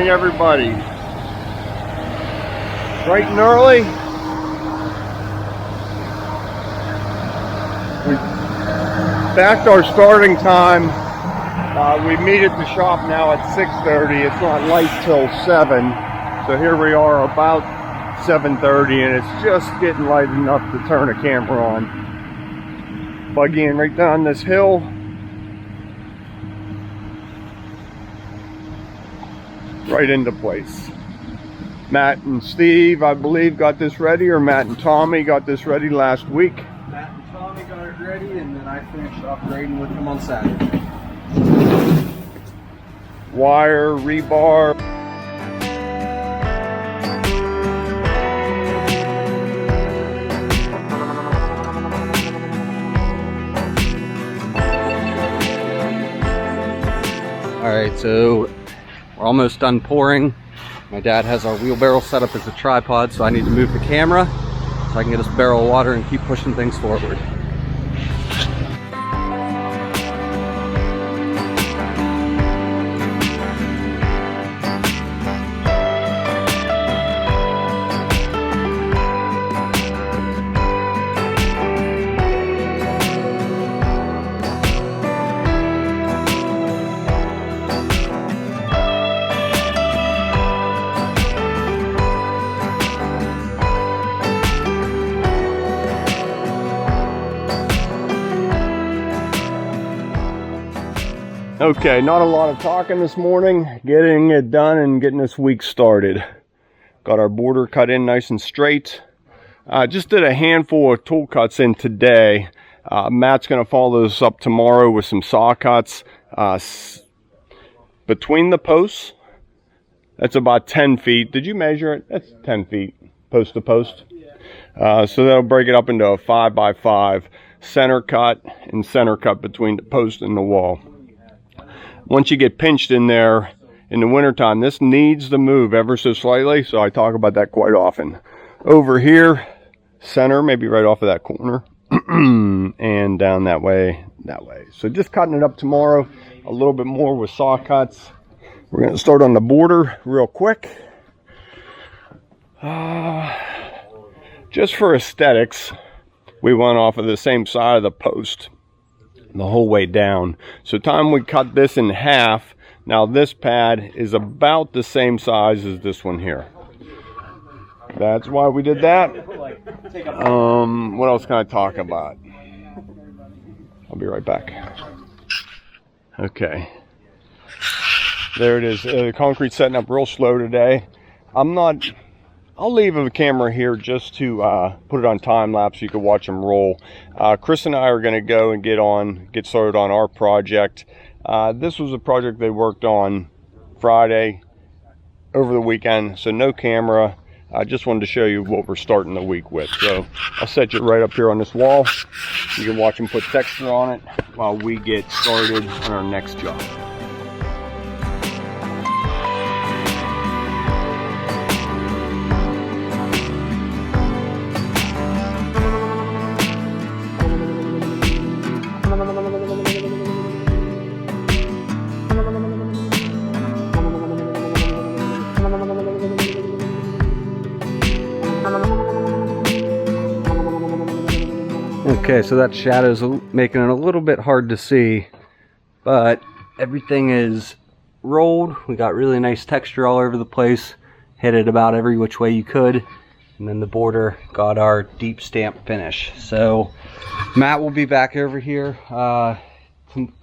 morning, everybody. Bright and early. We backed our starting time. We meet at the shop now at 6:30. It's not light till 7. So here we are about 7:30, and it's just getting light enough to turn a camera on. Buggying right down this hill. Right into place. Matt and Steve, I believe, got this ready, or Matt and Tommy got this ready last week. Matt and Tommy got it ready, and then I finished off grading with them on Saturday. Wire, rebar. All right, so we're almost done pouring. My dad has our wheelbarrow set up as a tripod, so I need to move the camera so I can get us a barrel of water and keep pushing things forward. Okay, not a lot of talking this morning. Getting it done and getting this week started. Got our border cut in nice and straight. Just did a handful of tool cuts in today. Matt's going to follow this up tomorrow with some saw cuts. Between the posts, that's about 10 feet. Did you measure it? That's 10 feet, post to post. So that'll break it up into a 5x5 center cut and center cut between the post and the wall. Once you get pinched in there in the wintertime, this needs to move ever so slightly, so I talk about that quite often. Over here, center, maybe right off of that corner, and down that way. So just cutting it up tomorrow, a little bit more with saw cuts. We're going to start on the border real quick. Just for aesthetics, we went off of the same side of the post the whole way down. So time we cut this in half. Now this pad is about the same size as this one here. That's why we did that. What else can I talk about? I'll be right back. Okay, there it is. The concrete's setting up real slow today. I'll leave the camera here just to put it on time lapse so you can watch them roll. Chris and I are going to go and get started on our project. This was a project they worked on Friday over the weekend, so no camera. I just wanted to show you what we're starting the week with. So I'll set you right up here on this wall. You can watch them put texture on it while we get started on our next job. Okay, so that shadow's making it a little bit hard to see, but everything is rolled. We got really nice texture all over the place. Hit it about every which way you could, and then the border got our deep stamp finish. So Matt will be back over here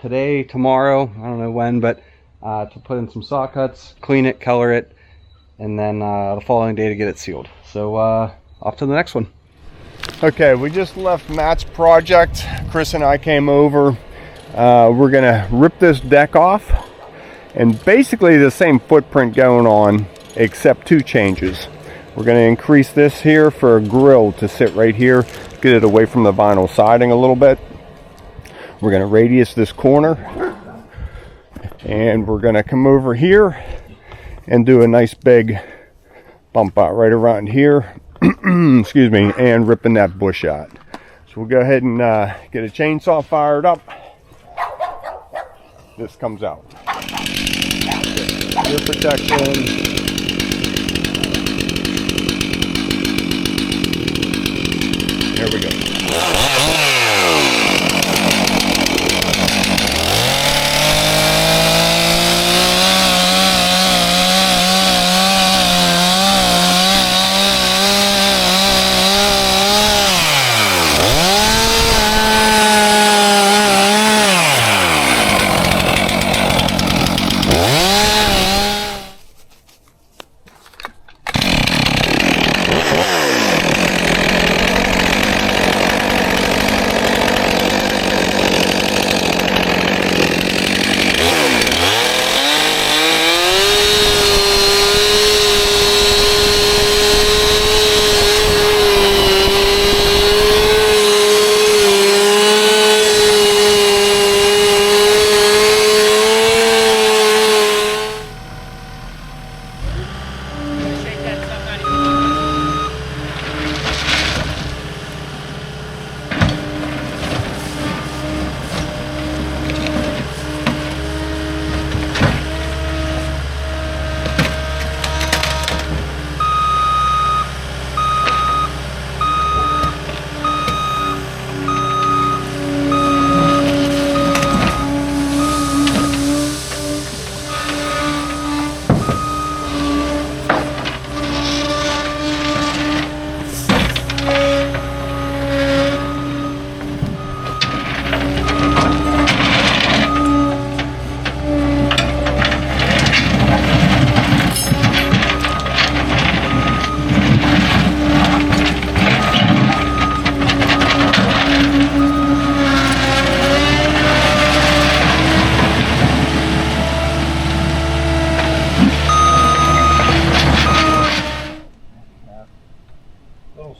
today, tomorrow, I don't know when, but to put in some saw cuts, clean it, color it, and then the following day to get it sealed. So off to the next one. Okay, we just left Matt's project. Chris and I came over. We're gonna rip this deck off, and basically the same footprint going on, except two changes. We're gonna increase this here for a grill to sit right here, get it away from the vinyl siding a little bit. We're gonna radius this corner, and we're gonna come over here and do a nice big bump out right around here. Excuse me, and ripping that bush out. So we'll go ahead and get a chainsaw fired up. This comes out. Ear protection. Here we go.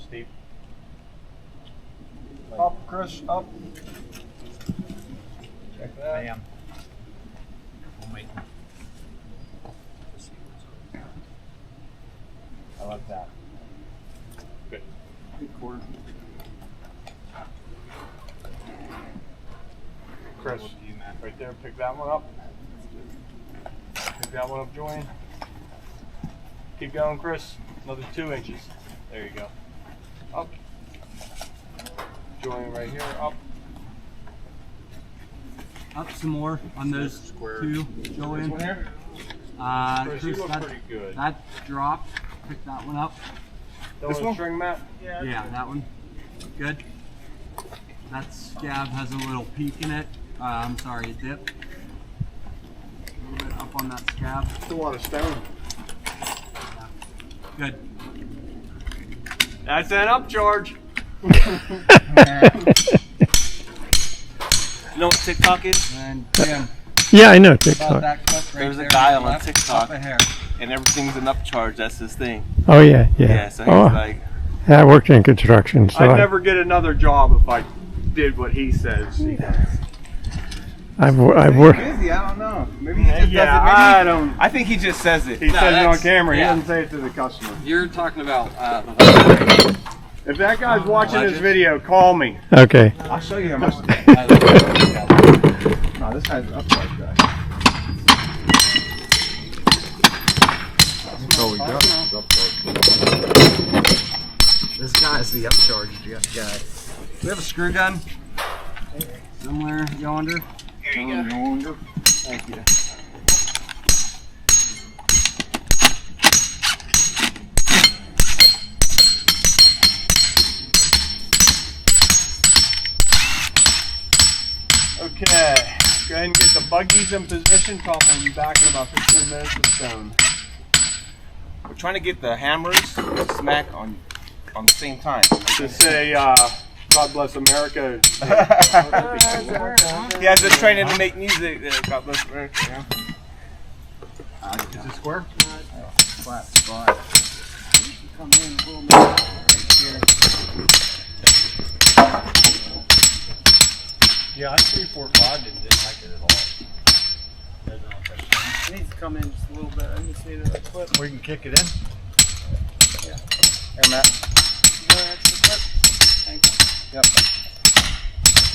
Steep. Up, Chris, up. Check that. Bam. I like that. Good. Good quarter. Chris, right there, pick that one up. Pick that one up, join. Keep going, Chris. Another 2 inches. There you go. Up. Join right here, up. Up some more on those Square. two. This Join. one here? Chris, you look pretty good. That dropped. Pick that one up. This one? TrakMat? Yeah, that one. Good. That scab has a little peak in it. I'm sorry, it dipped. A little bit up on that scab. It's a lot of stone. Good. That's an upcharge. You know what TikTok is? And Jim, Yeah, I know about TikTok. that clip right There's a there guy on the on left, TikTok. up a hair. And everything's an upcharge. That's his thing. Oh yeah, yeah. Yeah, so he's Oh, like, yeah, I worked in construction, so I'd never get another job if I did what he says he does. I've worked. Busy, I don't know. Maybe he just Yeah, does it. I Maybe don't. I think he just says it. He says it on that's- camera. yeah. He doesn't say it to the customer. You're talking about If that guy's watching this legend. video, call me. Okay. I'll show you how much. No, this guy's an upside guy. That's all we got. This guy's the upcharge guy. We have a screw gun somewhere yonder. here you go. Thank you. Okay, go ahead and get the buggies in position. Tom will be back in about 15 minutes with stone. We're trying to get the hammers to smack on the same time. To say, God bless America. Yeah, just training to make music. God bless America. Is it square? Flat spot. Come in a little bit right here. Yeah, I 345 didn't like it at all. It needs to come in just a little bit. I just need a clip. We can kick it in. Here, Matt. No extra clip. Thanks. Yep.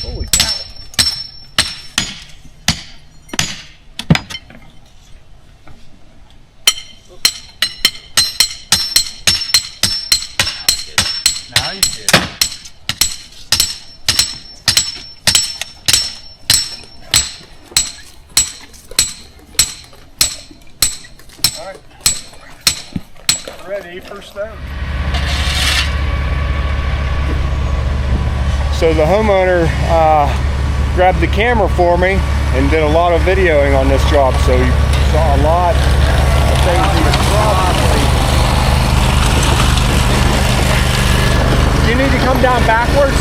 Holy cow. Now you did. Ready for stone. So the homeowner grabbed the camera for me and did a lot of videoing on this job, so you saw a lot of things he probably. You need to come down backwards.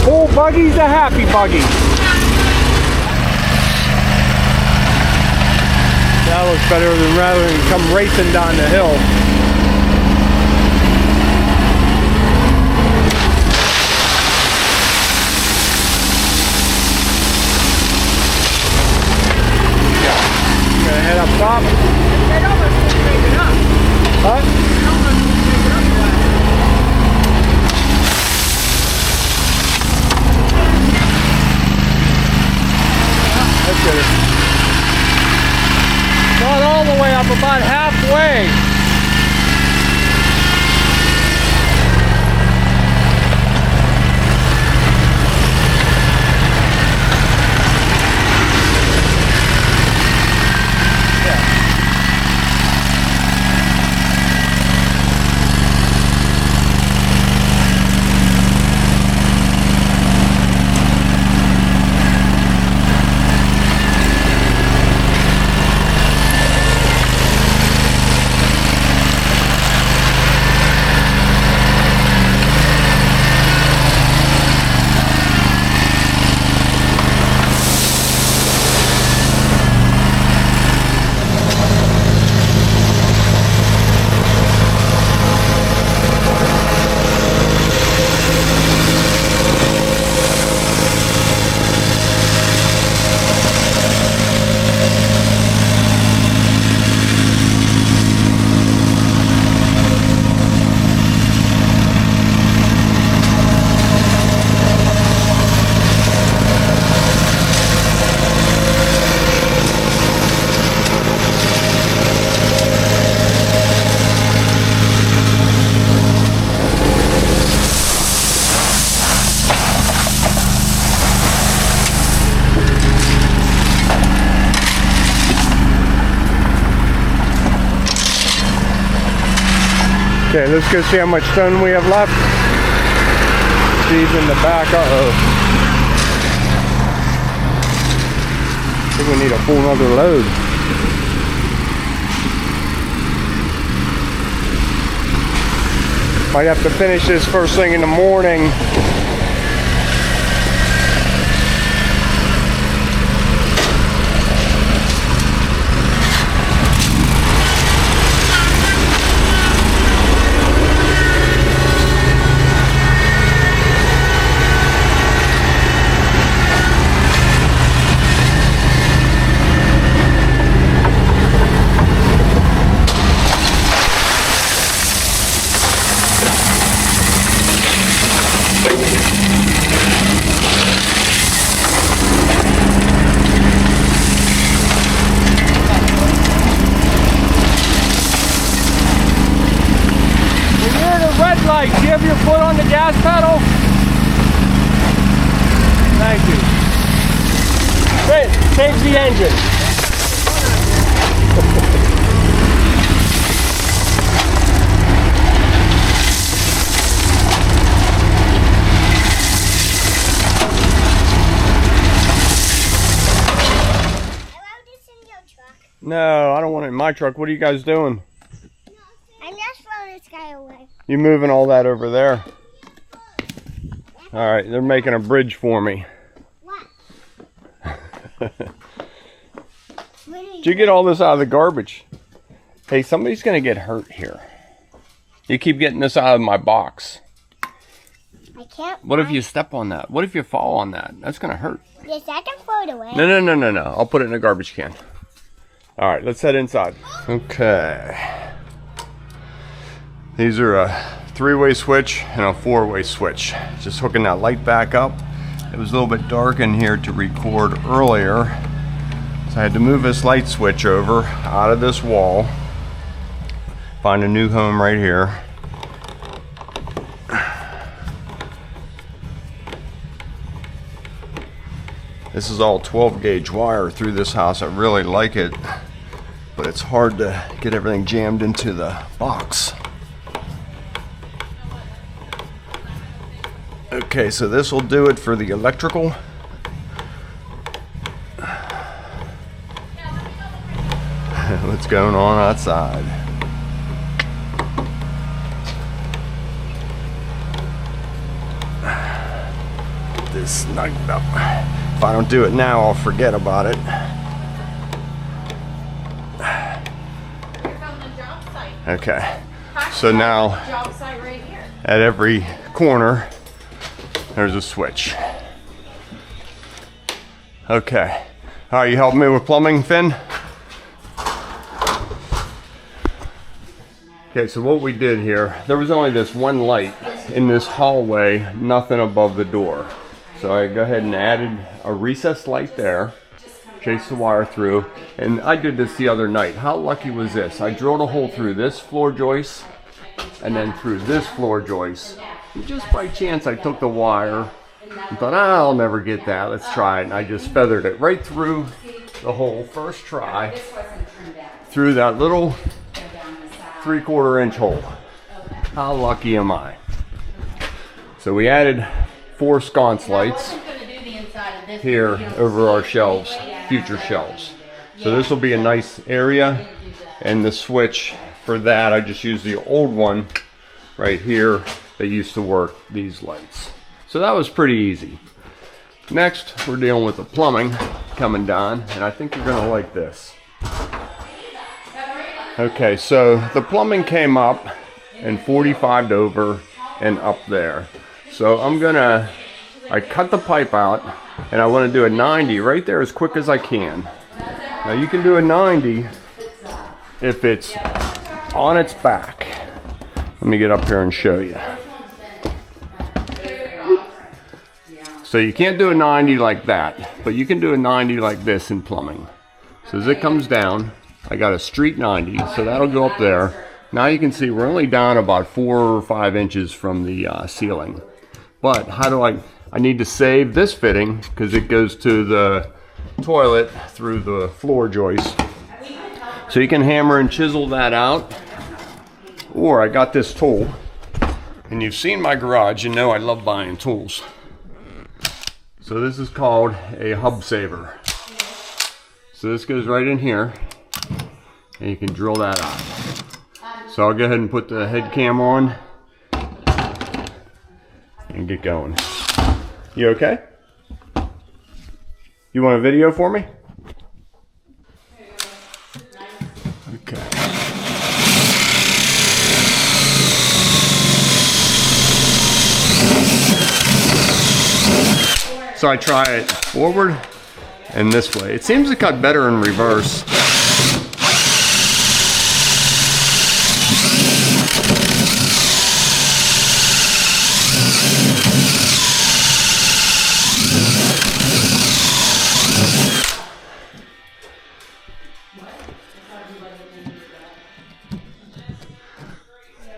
Full buggy's a happy buggy. That looks better than rather than come racing down the hill. I'm gonna head up top. It almost didn't make it up. Huh? It almost didn't make it up last. That's good. Not all the way up, about halfway. Okay, let's go see how much stone we have left. Steve's in the back. Uh-oh. I think we need a full another load. Might have to finish this first thing in the morning. Do you have your foot on the gas pedal? Thank you. Great, change the engine. No, I don't want it in my truck. What are you guys doing? I'm just throwing this guy away. You moving all that over there? All right, they're making a bridge for me. What? Did you get all this out of the garbage? Hey, somebody's gonna get hurt here. You keep getting this out of my box. I can't. What if you step on that? What if you fall on that? That's gonna hurt. Yes, I can throw it away. No. I'll put it in a garbage can. All right, let's head inside. Okay. These are a 3-way switch and a 4-way switch. Just hooking that light back up. It was a little bit dark in here to record earlier, so I had to move this light switch over out of this wall. Find a new home right here. This is all 12 gauge wire through this house. I really like it, but it's hard to get everything jammed into the box. Okay, so this will do it for the electrical. What's going on outside? Get this snugged up. If I don't do it now, I'll forget about it. Okay, so now Job site right here. at every corner there's a switch. Okay, all right, you helping me with plumbing, Finn? Okay, so what we did here, there was only this one light in this hallway, nothing above the door. So I go ahead and added a recessed light there, chased the wire through, and I did this the other night. How lucky was this? I drilled a hole through this floor joist and then through this floor joist. And just by chance I took the wire and thought, I'll never get that, let's try it. And I just feathered it right through the hole, first try, through that little 3/4 inch hole. How lucky am I? So we added 4 sconce lights here over our shelves, future shelves. So this will be a nice area, and the switch for that, I just used the old one right here that used to work these lights. So that was pretty easy. Next, we're dealing with the plumbing coming down, and I think you're gonna like this. Okay, so the plumbing came up and 45'd over and up there. So I cut the pipe out and I want to do a 90 right there as quick as I can. Now you can do a 90 if it's on its back. Let me get up here and show you. So you can't do a 90 like that, but you can do a 90 like this in plumbing. So as it comes down, I got a street 90, so that'll go up there. Now you can see we're only down about 4 or 5 inches from the ceiling. But how do I need to save this fitting because it goes to the toilet through the floor joist. So you can hammer and chisel that out. Or I got this tool, and you've seen my garage, you know I love buying tools. So this is called a hub saver. So this goes right in here, and you can drill that out. So I'll go ahead and put the head cam on and get going. You okay? You want a video for me? Okay. So I try it forward and this way. It seems to cut better in reverse.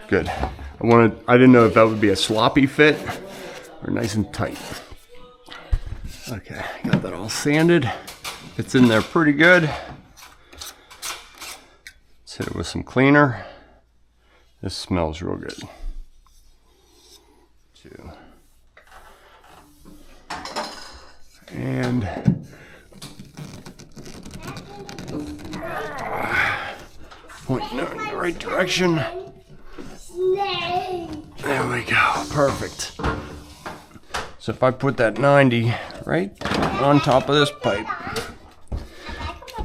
Good. I didn't know if that would be a sloppy fit or nice and tight. Okay, got that all sanded. It's in there pretty good. Let's hit it with some cleaner. This smells real good. 2. And pointing in the right direction. There we go, perfect. So if I put that 90 right on top of this pipe,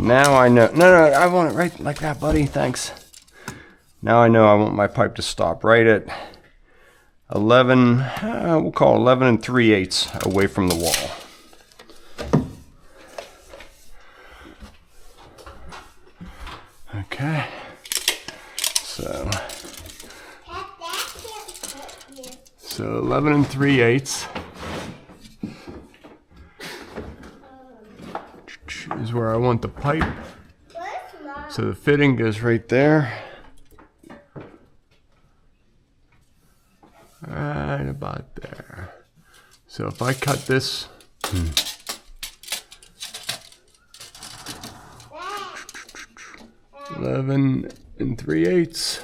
now I know, no, I want it right like that, buddy, thanks. Now I know I want my pipe to stop right at 11, we'll call 11 3/8 away from the wall. Okay, so 11 3/8 is where I want the pipe. So the fitting goes right there. Right about there. So if I cut this, 11 3/8.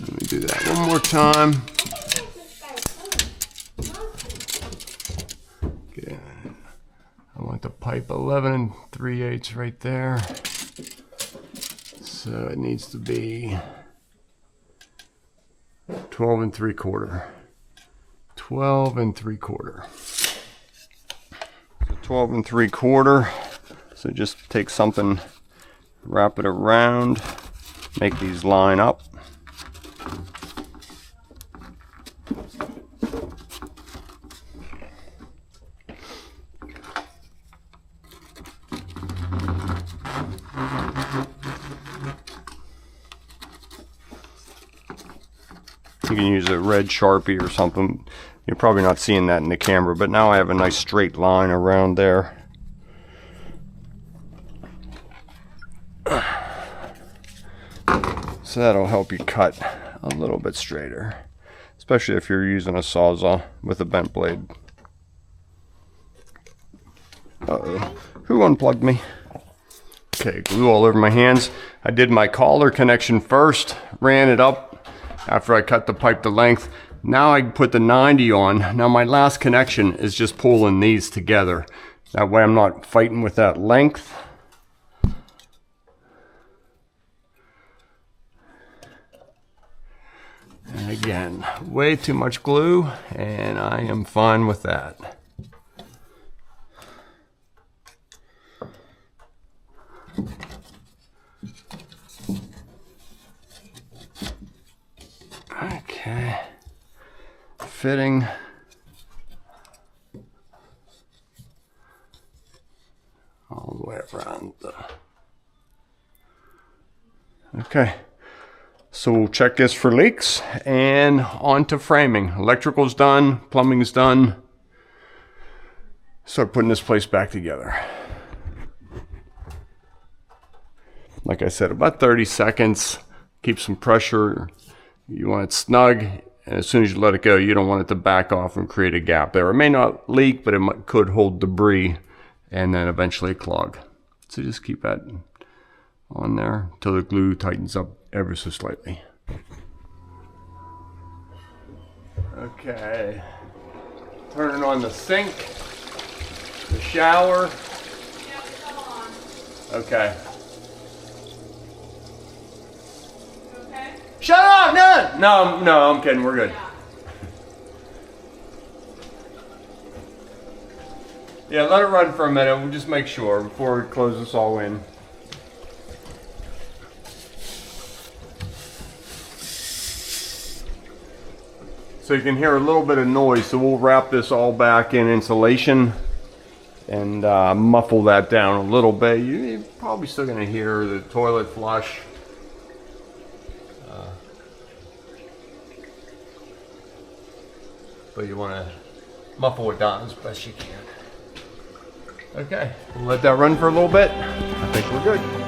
Let me do that one more time. Okay. I want the pipe 11 3/8 right there. So it needs to be 12 3/4. 12 3/4. So 12 3/4. So just take something, wrap it around, make these line up. You can use a red Sharpie or something. You're probably not seeing that in the camera, but now I have a nice straight line around there. So that'll help you cut a little bit straighter, especially if you're using a Sawzall with a bent blade. Uh-oh, who unplugged me? Okay, glue all over my hands. I did my collar connection first, ran it up after I cut the pipe to length. Now I put the 90 on. Now my last connection is just pulling these together. That way I'm not fighting with that length. And again, way too much glue, and I am fine with that. Okay, fitting. All the way around the... Okay. So we'll check this for leaks and on to framing. Electrical's done, plumbing's done. Start putting this place back together. Like I said, about 30 seconds. Keep some pressure. You want it snug, and as soon as you let it go, you don't want it to back off and create a gap there. It may not leak, but it could hold debris and then eventually clog. So just keep that on there until the glue tightens up ever so slightly. Okay, turning on the sink, the shower. Okay. Okay? Shut up! No, I'm kidding. We're good. Yeah, let it run for a minute. We'll just make sure before we close this all in. So you can hear a little bit of noise, so we'll wrap this all back in insulation and muffle that down a little bit. You're probably still going to hear the toilet flush. But you want to muffle it down as best you can. Okay, we'll let that run for a little bit. I think we're good.